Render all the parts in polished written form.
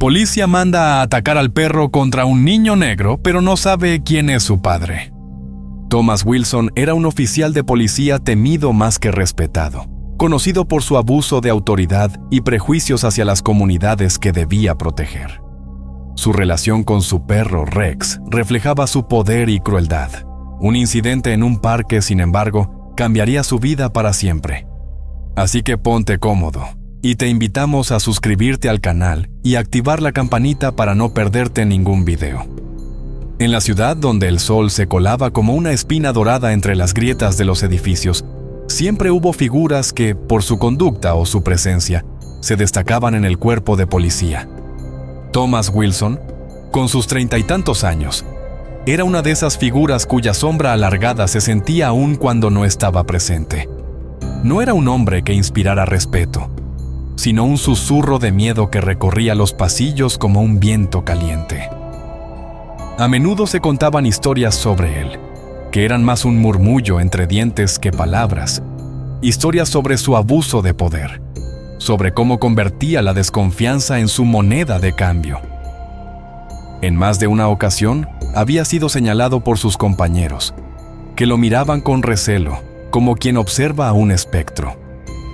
Policía manda a atacar al perro contra un niño negro, pero no sabe quién es su padre. Thomas Wilson era un oficial de policía temido más que respetado, conocido por su abuso de autoridad y prejuicios hacia las comunidades que debía proteger. Su relación con su perro Rex reflejaba su poder y crueldad. Un incidente en un parque, sin embargo, cambiaría su vida para siempre. Así que ponte cómodo y te invitamos a suscribirte al canal y activar la campanita para no perderte ningún video. En la ciudad donde el sol se colaba como una espina dorada entre las grietas de los edificios, siempre hubo figuras que, por su conducta o su presencia, se destacaban en el cuerpo de policía. Thomas Wilson, con sus 30 y tantos años, era una de esas figuras cuya sombra alargada se sentía aún cuando no estaba presente. No era un hombre que inspirara respeto, sino un susurro de miedo que recorría los pasillos como un viento caliente. A menudo se contaban historias sobre él, que eran más un murmullo entre dientes que palabras. Historias sobre su abuso de poder, sobre cómo convertía la desconfianza en su moneda de cambio. En más de una ocasión, había sido señalado por sus compañeros, que lo miraban con recelo, como quien observa a un espectro.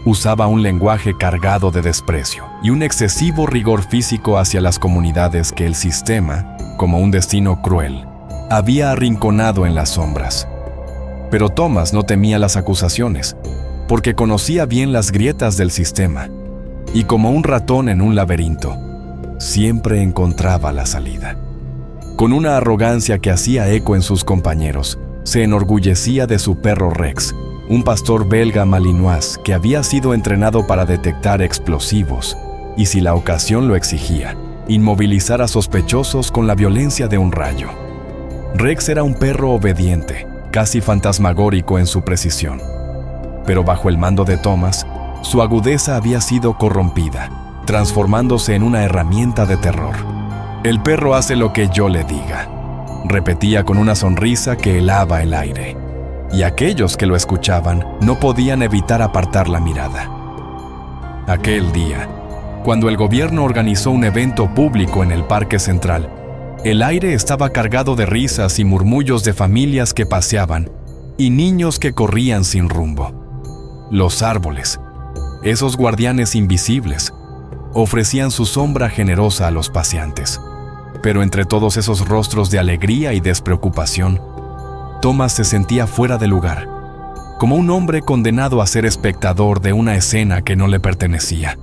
Usaba un lenguaje cargado de desprecio y un excesivo rigor físico hacia las comunidades que el sistema, como un destino cruel, había arrinconado en las sombras. Pero Thomas no temía las acusaciones, porque conocía bien las grietas del sistema, y como un ratón en un laberinto, siempre encontraba la salida. Con una arrogancia que hacía eco en sus compañeros, se enorgullecía de su perro Rex, un pastor belga malinois que había sido entrenado para detectar explosivos y, si la ocasión lo exigía, inmovilizar a sospechosos con la violencia de un rayo. Rex era un perro obediente, casi fantasmagórico en su precisión. Pero bajo el mando de Thomas, su agudeza había sido corrompida, transformándose en una herramienta de terror. «El perro hace lo que yo le diga», repetía con una sonrisa que helaba el aire, y aquellos que lo escuchaban no podían evitar apartar la mirada. Aquel día, cuando el gobierno organizó un evento público en el Parque Central, el aire estaba cargado de risas y murmullos de familias que paseaban y niños que corrían sin rumbo. Los árboles, esos guardianes invisibles, ofrecían su sombra generosa a los paseantes. Pero entre todos esos rostros de alegría y despreocupación, Thomas se sentía fuera de lugar, como un hombre condenado a ser espectador de una escena que no le pertenecía.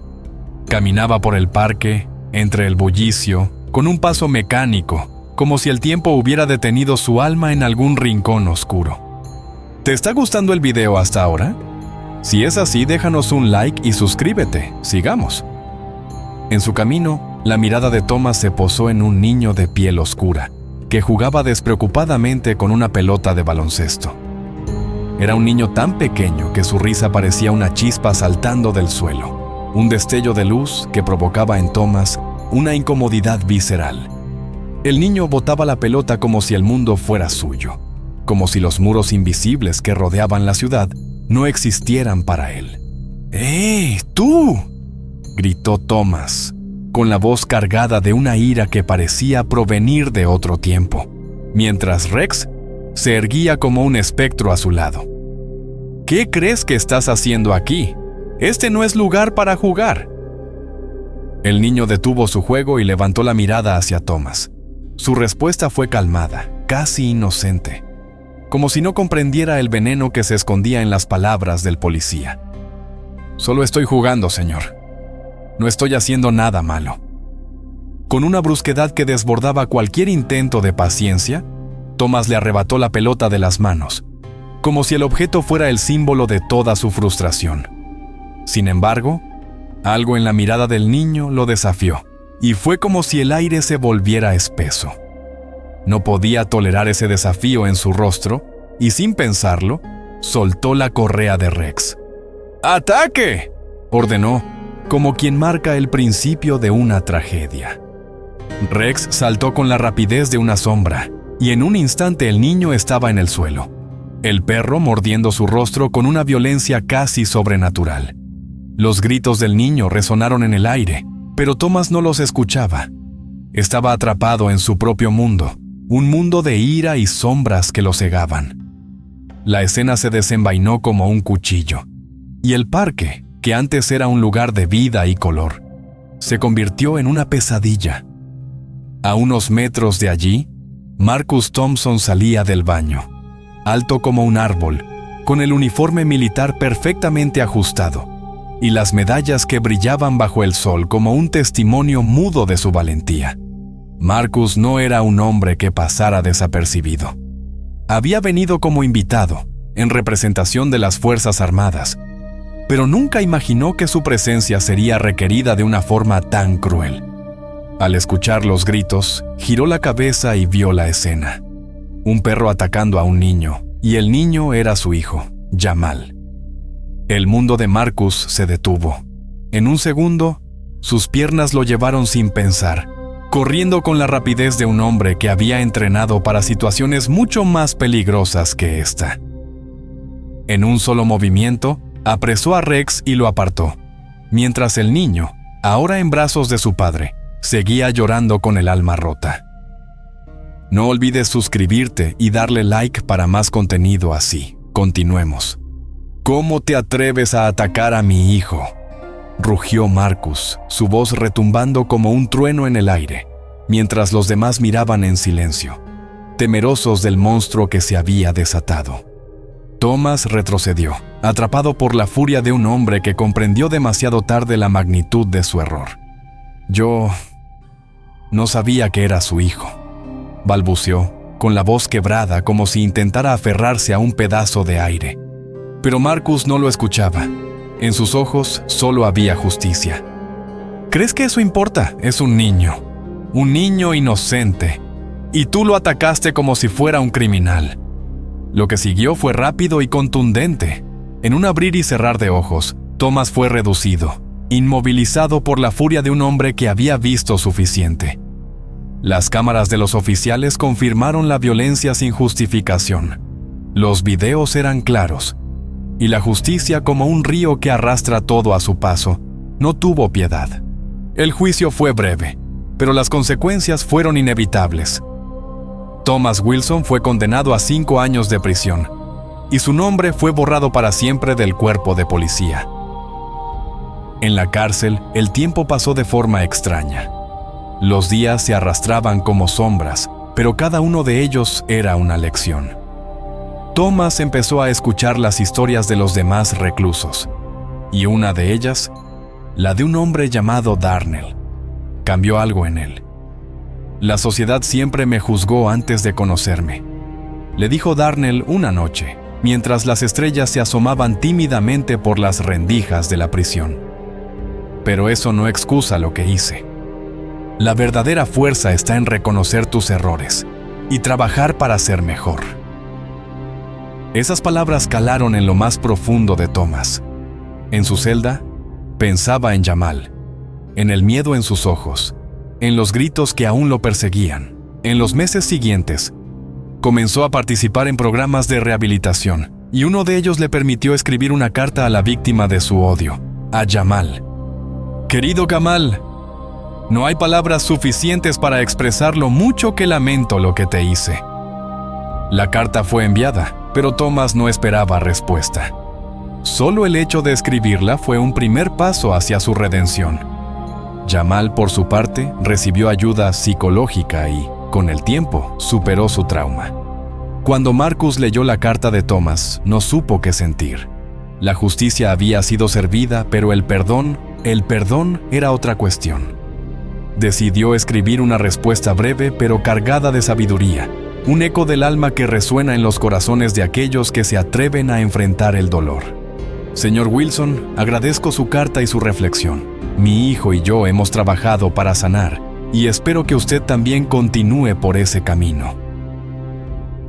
Caminaba por el parque, entre el bullicio, con un paso mecánico, como si el tiempo hubiera detenido su alma en algún rincón oscuro. ¿Te está gustando el video hasta ahora? Si es así, déjanos un like y suscríbete. Sigamos. En su camino, la mirada de Thomas se posó en un niño de piel oscura, que jugaba despreocupadamente con una pelota de baloncesto. Era un niño tan pequeño que su risa parecía una chispa saltando del suelo, un destello de luz que provocaba en Thomas una incomodidad visceral. El niño botaba la pelota como si el mundo fuera suyo, como si los muros invisibles que rodeaban la ciudad no existieran para él. ¡Eh, tú!, gritó Thomas, con la voz cargada de una ira que parecía provenir de otro tiempo, mientras Rex se erguía como un espectro a su lado. ¿Qué crees que estás haciendo aquí? Este no es lugar para jugar. El niño detuvo su juego y levantó la mirada hacia Thomas. Su respuesta fue calmada, casi inocente, como si no comprendiera el veneno que se escondía en las palabras del policía. «Solo estoy jugando, señor. No estoy haciendo nada malo». Con una brusquedad que desbordaba cualquier intento de paciencia, Thomas le arrebató la pelota de las manos, como si el objeto fuera el símbolo de toda su frustración. Sin embargo, algo en la mirada del niño lo desafió, y fue como si el aire se volviera espeso. No podía tolerar ese desafío en su rostro, y sin pensarlo, soltó la correa de Rex. «¡Ataque!», ordenó, como quien marca el principio de una tragedia. Rex saltó con la rapidez de una sombra, y en un instante el niño estaba en el suelo, el perro mordiendo su rostro con una violencia casi sobrenatural. Los gritos del niño resonaron en el aire, Pero Thomas no los escuchaba. Estaba atrapado en su propio mundo, un mundo de ira y sombras que lo cegaban. La escena se desenvainó como un cuchillo, y el parque, que antes era un lugar de vida y color, se convirtió en una pesadilla. A unos metros de allí, Marcus Thompson salía del baño, alto como un árbol, con el uniforme militar perfectamente ajustado y las medallas que brillaban bajo el sol como un testimonio mudo de su valentía. Marcus no era un hombre que pasara desapercibido. Había venido como invitado, en representación de las Fuerzas Armadas, pero nunca imaginó que su presencia sería requerida de una forma tan cruel. Al escuchar los gritos, giró la cabeza y vio la escena. Un perro atacando a un niño, y el niño era su hijo, Jamal. El mundo de Marcus se detuvo. En un segundo, sus piernas lo llevaron sin pensar, corriendo con la rapidez de un hombre que había entrenado para situaciones mucho más peligrosas que esta. En un solo movimiento, apresó a Rex y lo apartó, mientras el niño, ahora en brazos de su padre, seguía llorando con el alma rota. No olvides suscribirte y darle like para más contenido así. Continuemos. ¿Cómo te atreves a atacar a mi hijo?, rugió Marcus, su voz retumbando como un trueno en el aire, mientras los demás miraban en silencio, temerosos del monstruo que se había desatado. Thomas retrocedió, atrapado por la furia de un hombre que comprendió demasiado tarde la magnitud de su error. Yo no sabía que era su hijo, balbuceó, con la voz quebrada como si intentara aferrarse a un pedazo de aire. Pero Marcus no lo escuchaba. En sus ojos solo había justicia. ¿Crees que eso importa? Es un niño inocente, y tú lo atacaste como si fuera un criminal. Lo que siguió fue rápido y contundente. En un abrir y cerrar de ojos, Thomas fue reducido, inmovilizado por la furia de un hombre que había visto suficiente. Las cámaras de los oficiales confirmaron la violencia sin justificación. Los videos eran claros, y la justicia, como un río que arrastra todo a su paso, no tuvo piedad. El juicio fue breve, pero las consecuencias fueron inevitables. Thomas Wilson fue condenado a 5 años de prisión, y su nombre fue borrado para siempre del cuerpo de policía. En la cárcel, el tiempo pasó de forma extraña. Los días se arrastraban como sombras, pero cada uno de ellos era una lección. Thomas empezó a escuchar las historias de los demás reclusos, y una de ellas, la de un hombre llamado Darnell, cambió algo en él. La sociedad siempre me juzgó antes de conocerme, le dijo Darnell una noche, mientras las estrellas se asomaban tímidamente por las rendijas de la prisión. Pero eso no excusa lo que hice. La verdadera fuerza está en reconocer tus errores y trabajar para ser mejor. Esas palabras calaron en lo más profundo de Thomas. En su celda, pensaba en Jamal, en el miedo en sus ojos, en los gritos que aún lo perseguían. En los meses siguientes, comenzó a participar en programas de rehabilitación, y uno de ellos le permitió escribir una carta a la víctima de su odio, a Jamal. Querido Jamal, no hay palabras suficientes para expresar lo mucho que lamento lo que te hice. La carta fue enviada, pero Thomas no esperaba respuesta. Solo el hecho de escribirla fue un primer paso hacia su redención. Jamal, por su parte, recibió ayuda psicológica y, con el tiempo, superó su trauma. Cuando Marcus leyó la carta de Thomas, no supo qué sentir. La justicia había sido servida, pero el perdón era otra cuestión. Decidió escribir una respuesta breve pero cargada de sabiduría, un eco del alma que resuena en los corazones de aquellos que se atreven a enfrentar el dolor. Señor Wilson, agradezco su carta y su reflexión. Mi hijo y yo hemos trabajado para sanar, y espero que usted también continúe por ese camino.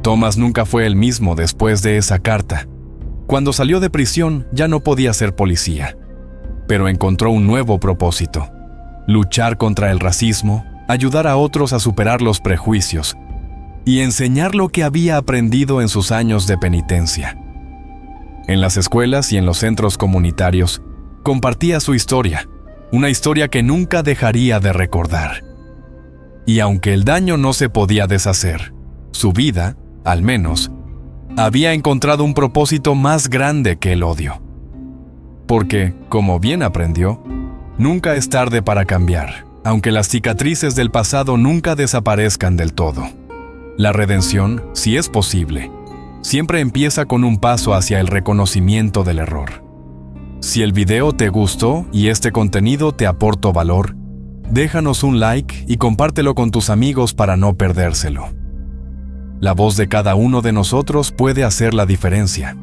Thomas nunca fue el mismo después de esa carta. Cuando salió de prisión ya no podía ser policía, pero encontró un nuevo propósito: luchar contra el racismo, ayudar a otros a superar los prejuicios y enseñar lo que había aprendido en sus años de penitencia. En las escuelas y en los centros comunitarios, compartía su historia, una historia que nunca dejaría de recordar. Y aunque el daño no se podía deshacer, su vida, al menos, había encontrado un propósito más grande que el odio. Porque, como bien aprendió, nunca es tarde para cambiar, aunque las cicatrices del pasado nunca desaparezcan del todo. La redención, si es posible, siempre empieza con un paso hacia el reconocimiento del error. Si el video te gustó y este contenido te aportó valor, déjanos un like y compártelo con tus amigos para no perdérselo. La voz de cada uno de nosotros puede hacer la diferencia.